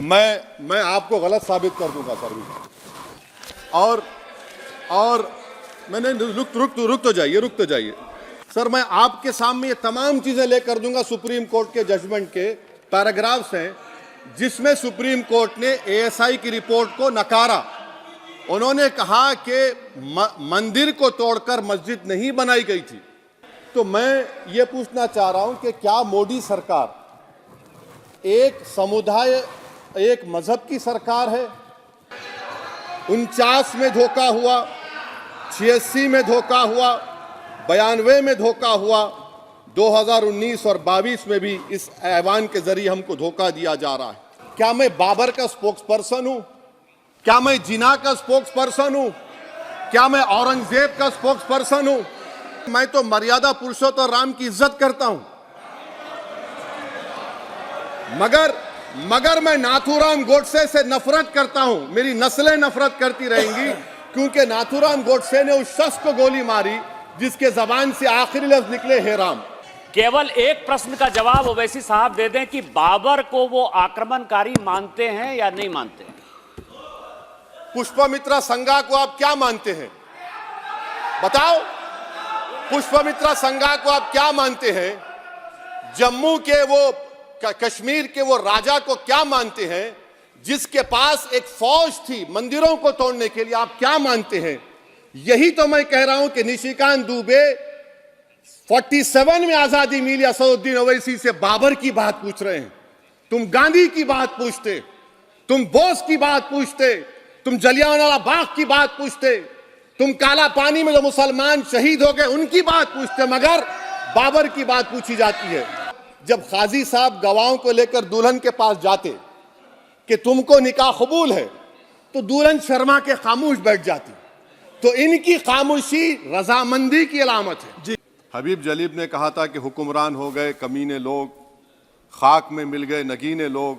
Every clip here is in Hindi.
मैं आपको गलत साबित कर दूंगा सर भी। और मैंने रुक तो जाइए सर, मैं आपके सामने ये तमाम चीजें लेकर दूंगा। सुप्रीम कोर्ट के जजमेंट के पैराग्राफ्स हैं जिसमें सुप्रीम कोर्ट ने एएसआई की रिपोर्ट को नकारा। उन्होंने कहा कि मंदिर को तोड़कर मस्जिद नहीं बनाई गई थी। तो मैं ये पूछना चाह रहा हूं कि क्या मोदी सरकार एक समुदाय, एक मजहब की सरकार है? 49 में धोखा हुआ, 86 में धोखा हुआ, 92 में धोखा हुआ, 2019 और 22 में भी इस ऐवान के जरिए हमको धोखा दिया जा रहा है। क्या मैं बाबर का स्पोक्स पर्सन हूं? क्या मैं जिना का स्पोक्स पर्सन हूं? क्या मैं औरंगजेब का स्पोक्स पर्सन हूं? मैं तो मर्यादा पुरुषोत्तम राम की इज्जत करता हूं, मगर मैं नाथूराम गोडसे से नफरत करता हूं। मेरी नस्लें नफरत करती रहेंगी क्योंकि नाथूराम गोडसे ने उस शख्स को गोली मारी जिसके जबान से आखिरी लफ्ज निकले हे राम। केवल एक प्रश्न का जवाब ओवैसी साहब दे दें कि बाबर को वो आक्रमणकारी मानते हैं या नहीं मानते? पुष्पमित्रा संघा को आप क्या मानते हैं? बताओ, पुष्पमित्रा संघा को आप क्या मानते हैं? जम्मू के वो, कश्मीर के वो राजा को क्या मानते हैं जिसके पास एक फौज थी मंदिरों को तोड़ने के लिए? आप क्या मानते हैं? यही तो मैं कह रहा हूं कि निशिकांत दुबे 47 में आजादी मिली, असदुद्दीन ओवैसी से बाबर की बात पूछ रहे हैं। तुम गांधी की बात पूछते, तुम बोस की बात पूछते, तुम जलियांवाला बाग की बात पूछते, तुम काला पानी में जो मुसलमान शहीद हो गए उनकी बात पूछते, मगर बाबर की बात पूछी जाती है। जब काजी साहब गवाहों को लेकर दुल्हन के पास जाते कि तुमको निकाह कबूल है, तो दुल्हन शर्मा के खामोश बैठ जाती। तो इनकी खामोशी रजामंदी की अलामत है। जी, हबीब जलीब ने कहा था कि हुक्मरान हो गए कमीने लोग, खाक में मिल गए नगीने लोग,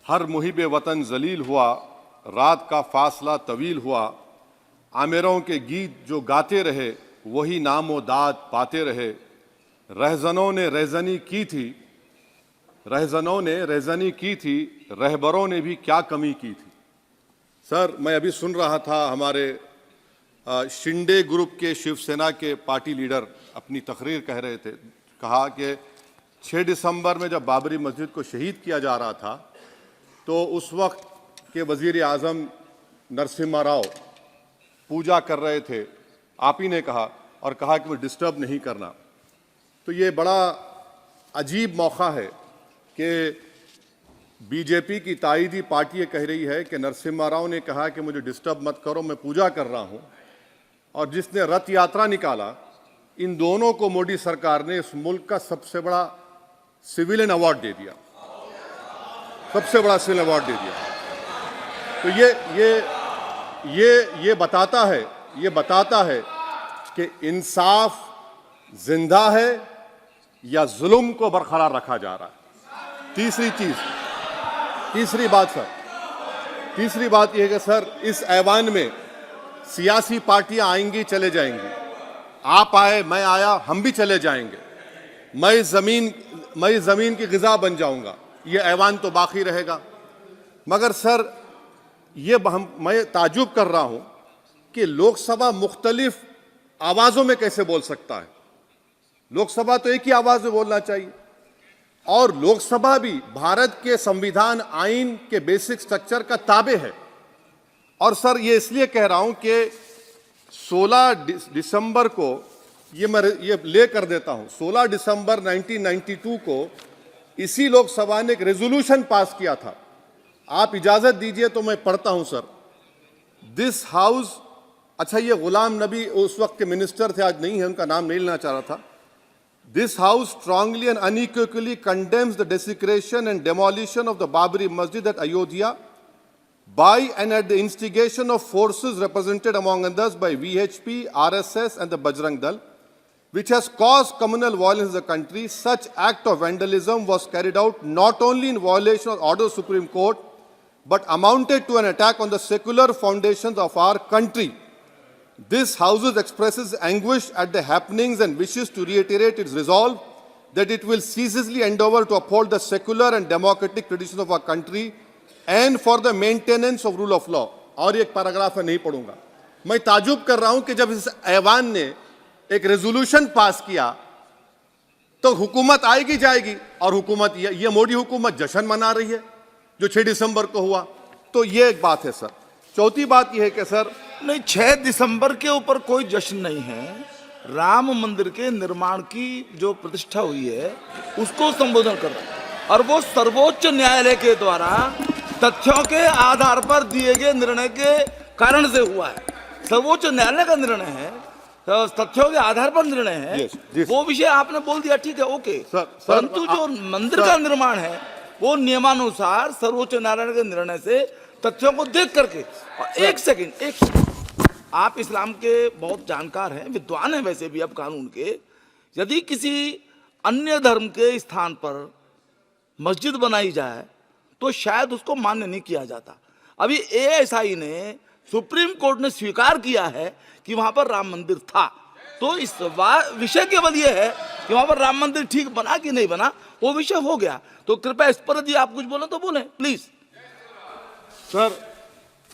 हर मुहिब वतन जलील हुआ, रात का फासला तवील हुआ, आमिरों के गीत जो गाते रहे वही नामो दाद पाते रहे, रहजनों ने रेजनी की थी, रहबरों ने भी क्या कमी की थी। सर, मैं अभी सुन रहा था हमारे शिंदे ग्रुप के शिवसेना के पार्टी लीडर अपनी तकरीर कह रहे थे, कहा कि 6 दिसंबर में जब बाबरी मस्जिद को शहीद किया जा रहा था तो उस वक्त के वजीर आजम नरसिम्हा राव पूजा कर रहे थे, आप ही ने कहा, और कहा कि वो डिस्टर्ब नहीं करना। तो ये बड़ा अजीब मौका है कि बीजेपी की ताईदी पार्टी ये कह रही है कि नरसिम्हा राव ने कहा कि मुझे डिस्टर्ब मत करो, मैं पूजा कर रहा हूं, और जिसने रथ यात्रा निकाला, इन दोनों को मोदी सरकार ने इस मुल्क का सबसे बड़ा सिविलियन अवार्ड दे दिया, सबसे बड़ा सिविलियन अवार्ड दे दिया। तो ये बताता है कि इंसाफ जिंदा है या जुल्म को बरकरार रखा जा रहा है। तीसरी बात यह है कि सर, इस ऐवान में सियासी पार्टियां आएंगी चले जाएंगी, आप आए मैं आया हम भी चले जाएंगे, मैं जमीन की गिजा बन जाऊंगा, ये ऐवान तो बाकी रहेगा। मगर सर, मैं ताजुब कर रहा हूं कि लोकसभा मुख्तलिफ आवाजों में कैसे बोल सकता है? लोकसभा तो एक ही आवाज में बोलना चाहिए, और लोकसभा भी भारत के संविधान आइन के बेसिक स्ट्रक्चर का ताबे है। और सर, ये इसलिए कह रहा हूं कि 16 दिसंबर को ये ले कर देता हूं, 16 दिसंबर 1992 को इसी लोकसभा ने एक रेजोल्यूशन पास किया था। आप इजाजत दीजिए तो मैं पढ़ता हूं सर। दिस हाउस, अच्छा, ये गुलाम नबी उस वक्त के मिनिस्टर थे, आज नहीं है, उनका नाम नहीं लेना चाह रहा था। This house strongly and unequivocally condemns the desecration and demolition of the Babri Masjid at Ayodhya by and at the instigation of forces represented among others by VHP, RSS and the Bajrang Dal, which has caused communal violence in the country. Such act of vandalism was carried out not only in violation of order of the Supreme Court, but amounted to an attack on the secular foundations of our country. This House expresses anguish at the happenings and wishes to reiterate its resolve that it will ceaselessly endeavor to uphold the secular and democratic traditions of our country and for the maintenance of rule of law. और एक पैराग्राफ है, नहीं पढ़ूंगा। मैं ताजुब कर रहा हूं कि जब इस ऐवान ने एक रेजोल्यूशन पास किया तो हुकूमत आएगी जाएगी, और हुकूमत ये मोदी हुकूमत जश्न मना रही है जो 6 दिसंबर को हुआ। तो ये एक बात है सर। चौथी बात यह है कि सर, नहीं, 6 दिसंबर के ऊपर कोई जश्न नहीं है। राम मंदिर के निर्माण की जो प्रतिष्ठा हुई है उसको संबोधन कर रहे हैं, और वो सर्वोच्च न्यायालय के द्वारा तथ्यों के आधार पर दिए गए निर्णय के कारण से हुआ है। सर्वोच्च न्यायालय का निर्णय है, तो तथ्यों के आधार पर निर्णय है। Yes, yes. वो विषय आपने बोल दिया, ठीक है, ओके। सर, परंतु जो मंदिर का निर्माण है वो नियमानुसार सर्वोच्च न्यायालय के निर्णय से तथ्यों को देख करके। और एक सेकंड, आप इस्लाम के बहुत जानकार हैं, विद्वान हैं वैसे भी, अब कानून के। यदि किसी अन्य धर्म के स्थान पर मस्जिद बनाई जाए तो शायद उसको मान्य नहीं किया जाता। अभी एएसआई ने, सुप्रीम कोर्ट ने स्वीकार किया है कि वहां पर राम मंदिर था। तो इस विषय केवल ये है कि वहां पर राम मंदिर ठीक बना कि नहीं बना, वो विषय हो गया। तो कृपया इस पर यदि आप कुछ बोले तो बोलें प्लीज। सर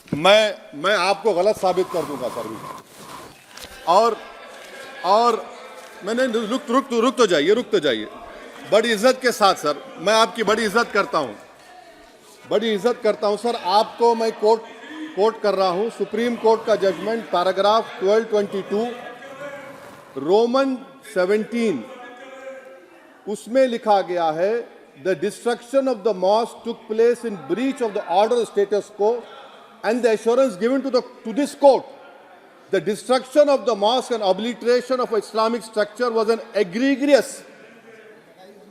मैं आपको गलत साबित कर दूंगा सर। और मैंने रुक तो जाइए। बड़ी इज्जत के साथ सर, मैं आपकी बड़ी इज्जत करता हूं सर। आपको मैं कोट कर रहा हूं सुप्रीम कोर्ट का जजमेंट, पैराग्राफ 1222 रोमन 17, उसमें लिखा गया है, the destruction of the mosque took place in breach of the order status को and the assurance given to this court, the destruction of the mosque and obliteration of Islamic structure was an egregious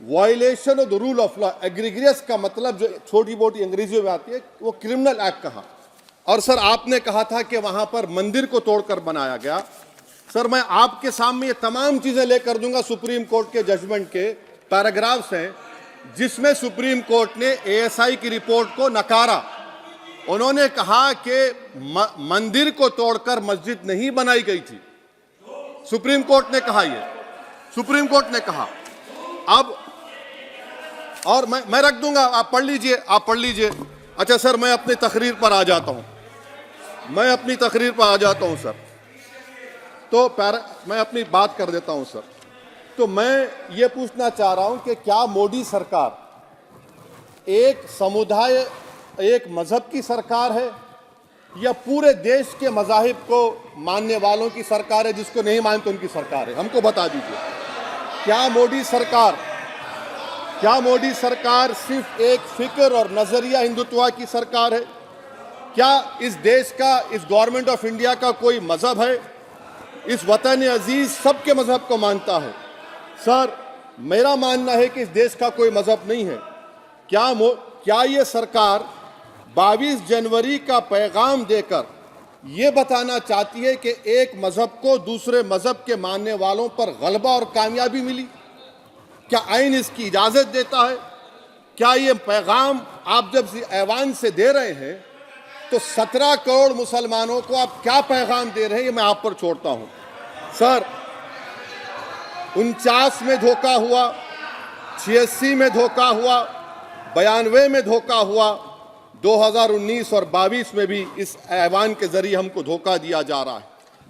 violation of the rule of law। egregious का मतलब जो छोटी मोटी अंग्रेजी में आती है वो क्रिमिनल एक्ट कहा। और सर आपने कहा था कि वहां पर मंदिर को तोड़कर बनाया गया। सर मैं आपके सामने ये तमाम चीजें लेकर दूंगा, सुप्रीम कोर्ट के जजमेंट के पैराग्राफ्स हैं जिसमें सुप्रीम कोर्ट ने एएसआई की रिपोर्ट को नकारा। उन्होंने कहा कि मंदिर को तोड़कर मस्जिद नहीं बनाई गई थी। सुप्रीम कोर्ट ने कहा, सुप्रीम कोर्ट ने कहा। अब और मैं रख दूंगा, आप पढ़ लीजिए। अच्छा सर, मैं अपनी तकरीर पर आ जाता हूं। सर तो मैं अपनी बात कर देता हूं सर। तो मैं ये पूछना चाह रहा हूं कि क्या मोदी सरकार एक समुदाय, एक मजहब की सरकार है या पूरे देश के मजाहिब को मानने वालों की सरकार है? जिसको नहीं मानते उनकी सरकार है, हमको बता दीजिए। क्या मोदी सरकार सिर्फ एक फिक्र और नजरिया हिंदुत्व की सरकार है? क्या इस देश का, इस गवर्नमेंट ऑफ इंडिया का कोई मजहब है? इस वतन अजीज सबके मजहब को मानता है। सर मेरा मानना है कि इस देश का कोई मजहब नहीं है। क्या ये सरकार 22 जनवरी का पैगाम देकर यह बताना चाहती है कि एक मजहब को दूसरे मजहब के मानने वालों पर गलबा और कामयाबी मिली? क्या आइन इसकी इजाजत देता है? क्या ये पैगाम आप जब ऐवान से दे रहे हैं तो 17 करोड़ मुसलमानों को आप क्या पैगाम दे रहे हैं, ये मैं आप पर छोड़ता हूं। सर 49 में धोखा हुआ, 86 में धोखा हुआ, 92 में धोखा हुआ, 2019 और 22 में भी इस ऐवान के जरिए हमको धोखा दिया जा रहा है।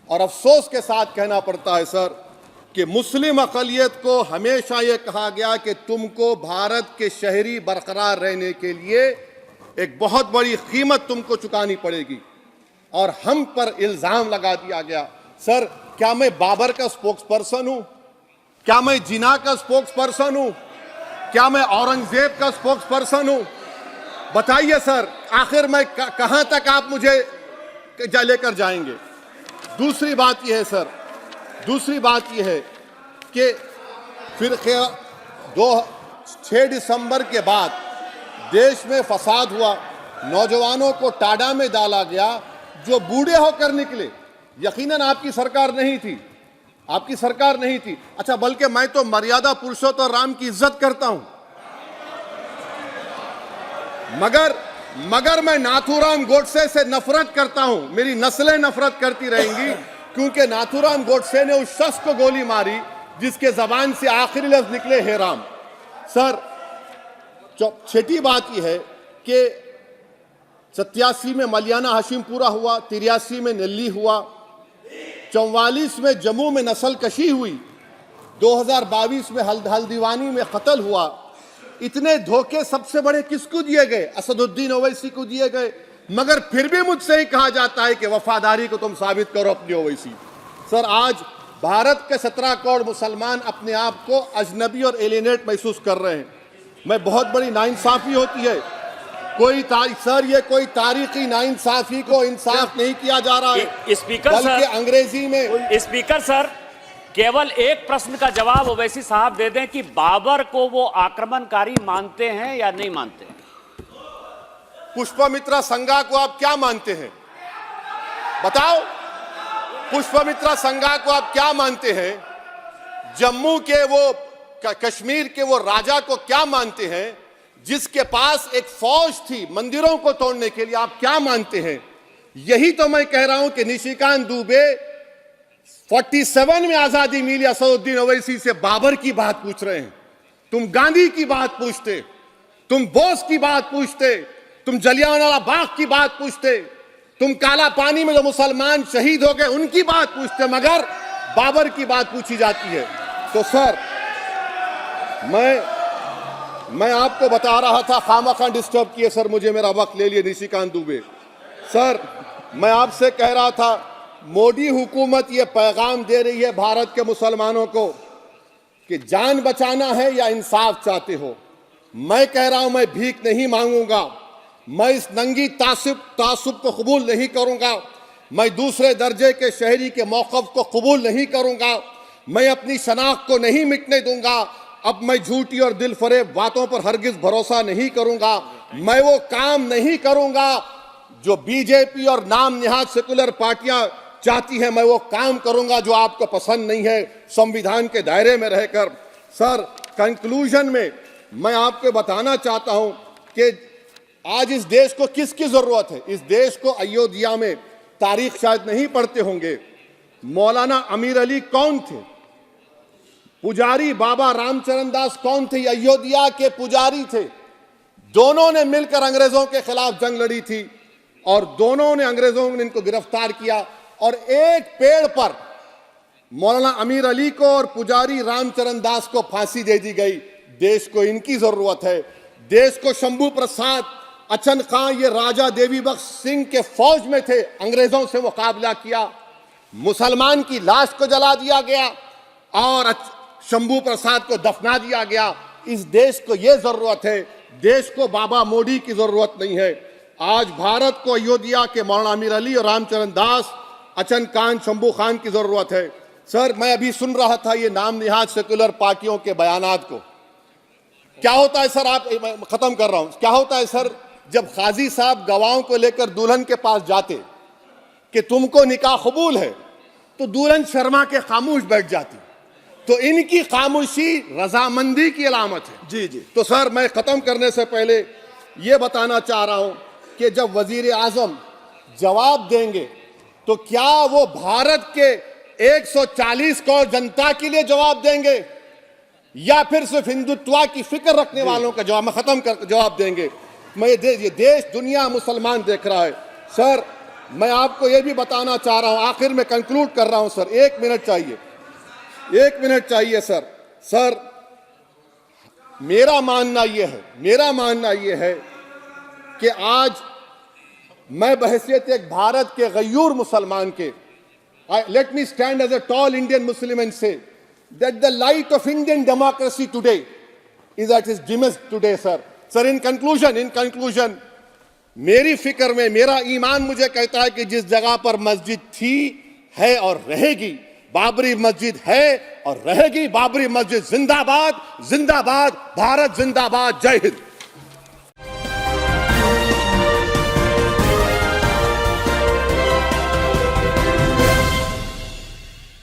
और अफसोस के साथ कहना पड़ता है सर कि मुस्लिम अक़लियत को हमेशा ये कहा गया कि तुमको भारत के शहरी बरकरार रहने के लिए एक बहुत बड़ी कीमत तुमको चुकानी पड़ेगी, और हम पर इल्ज़ाम लगा दिया गया। सर क्या मैं बाबर का स्पोक्स पर्सन हूं? क्या मैं जिना का स्पोक्स पर्सन हूं? क्या मैं औरंगजेब का स्पोक्स पर्सन हूं? बताइए सर, आखिर मैं कहां तक आप मुझे लेकर जाएंगे? दूसरी बात यह है सर, दूसरी बात यह है कि फिर 6 दिसंबर के बाद देश में फसाद हुआ, नौजवानों को टाडा में डाला गया जो बूढ़े होकर निकले। यकीनन आपकी सरकार नहीं थी, आपकी सरकार नहीं थी। अच्छा, बल्कि मैं तो मर्यादा पुरुषोत्तम राम की इज्जत करता हूं, मगर मैं नाथूराम गोडसे से नफरत करता हूं। मेरी नस्लें नफरत करती रहेंगी क्योंकि नाथूराम गोडसे ने उस शख्स को गोली मारी जिसके जबान से आखिरी लफ्ज निकले हे राम। सर छठी बात यह है कि 87 में मलियाना हाशिमपुरा हुआ, 83 में नेल्ली हुआ, 44 में जम्मू में नस्ल कशी हुई, 2022 में हल्दीवानी में कत्ल हुआ। इतने धोखे सबसे बड़े किसको दिए गए? असदुद्दीन ओवैसी को दिए गए। मगर फिर भी मुझसे ही कहा जाता है कि वफादारी को तुम साबित करो अपनी ओवैसी। सर, आज भारत के 17 करोड़ मुसलमान अपने आप को अजनबी और एलिनेट महसूस कर रहे हैं। मैं बहुत बड़ी नाइंसाफी होती है, सर ये कोई तारीखी नाइंसाफी को इंसाफ नहीं किया जा रहा है। स्पीकर बल्कि सर, अंग्रेजी में स्पीकर सर, केवल एक प्रश्न का जवाब ओवैसी साहब दे दें कि बाबर को वो आक्रमणकारी मानते हैं या नहीं मानते? पुष्पमित्रा संघा को आप क्या मानते हैं? बताओ, पुष्पमित्रा संघा को आप क्या मानते हैं? जम्मू के वो कश्मीर के वो राजा को क्या मानते हैं जिसके पास एक फौज थी मंदिरों को तोड़ने के लिए? आप क्या मानते हैं? यही तो मैं कह रहा हूं कि निशिकांत दुबे 47 में आजादी मिली, असदुद्दीन ओवैसी से बाबर की बात पूछ रहे हैं। तुम गांधी की बात पूछते, तुम बोस की बात पूछते, तुम जलियांवाला बाग की बात पूछते, तुम काला पानी में जो मुसलमान शहीद हो गए उनकी बात पूछते, मगर बाबर की बात पूछी जाती है। तो सर, मैं आपको बता रहा था, खामखा डिस्टर्ब किए सर, मुझे मेरा वक्त ले लिए निशिकांत दुबे। सर, मैं आपसे कह रहा था, मोदी हुकूमत ये पैगाम दे रही है भारत के मुसलमानों को कि जान बचाना है या इंसाफ चाहते हो। मैं कह रहा हूं, मैं भीख नहीं मांगूंगा, मैं इस नंगी तासुब को कबूल नहीं करूंगा, मैं दूसरे दर्जे के शहरी के मौक़िफ़ को कबूल नहीं करूंगा, मैं अपनी शनाख्त को नहीं मिटने दूंगा। अब मैं झूठी और दिल फरेब बातों पर हरगिज भरोसा नहीं करूंगा। मैं वो काम नहीं करूंगा जो बीजेपी और नाम निहाद सेकुलर पार्टियां चाहती हैं। मैं वो काम करूंगा जो आपको पसंद नहीं है, संविधान के दायरे में रहकर। सर, कंक्लूजन में मैं आपको बताना चाहता हूं कि आज इस देश को किसकी जरूरत है? इस देश को अयोध्या में, तारीख शायद नहीं पढ़ते होंगे, मौलाना अमीर अली कौन थे? पुजारी बाबा रामचरण दास कौन थे? अयोध्या के पुजारी थे। दोनों ने मिलकर अंग्रेजों के खिलाफ जंग लड़ी थी और दोनों ने, अंग्रेजों ने इनको गिरफ्तार किया और एक पेड़ पर मौलाना अमीर अली को और पुजारी रामचरण दास को फांसी दे दी गई। देश को इनकी जरूरत है। देश को शंभू प्रसाद, अचन खां, ये राजा देवी बख्श सिंह के फौज में थे, अंग्रेजों से मुकाबला किया, मुसलमान की लाश को जला दिया गया और शंभू प्रसाद को दफना दिया गया। इस देश को यह जरूरत है, देश को बाबा मोदी की जरूरत नहीं है। आज भारत को अयोध्या के मौलाना अमीर अली और रामचरण दास, अचन खान, शंभू खान की जरूरत है। सर, मैं अभी सुन रहा था ये नाम निहाद सेकुलर पार्टियों के बयानात को। क्या होता है सर, आप, खत्म कर रहा हूं, क्या होता है सर, जब काजी साहब गवाहों को लेकर दुल्हन के पास जाते कि तुमको निकाह कबूल है, तो दुल्हन शर्मा के खामोश बैठ जाती। तो इनकी खामोशी रजामंदी की अलामत है। जी जी। तो सर, मैं खत्म करने से पहले यह बताना चाह रहा हूं कि जब वजीर आजम जवाब देंगे तो क्या वो भारत के 140 करोड़ जनता के लिए जवाब देंगे या फिर सिर्फ हिंदुत्व की फिक्र रखने वालों का जवाब, मैं खत्म कर जवाब देंगे? मैं ये देश, दुनिया, मुसलमान देख रहा है। सर, मैं आपको ये भी बताना चाह रहा हूं, आखिर में कंक्लूड कर रहा हूं सर, 1 मिनट चाहिए, 1 मिनट चाहिए सर। सर, मेरा मानना यह है कि आज मैं बहैसियत एक भारत के गयूर मुसलमान के, let me stand as a tall Indian Muslim and say that the light of Indian democracy today is at its dimmest today, sir. Sir, in conclusion, मेरी फिक्र में, मेरा ईमान मुझे कहता है कि जिस जगह पर मस्जिद थी, है और रहेगी, बाबरी मस्जिद है और रहेगी, बाबरी मस्जिद जिंदाबाद, जिंदाबाद, भारत जिंदाबाद, जय हिंद।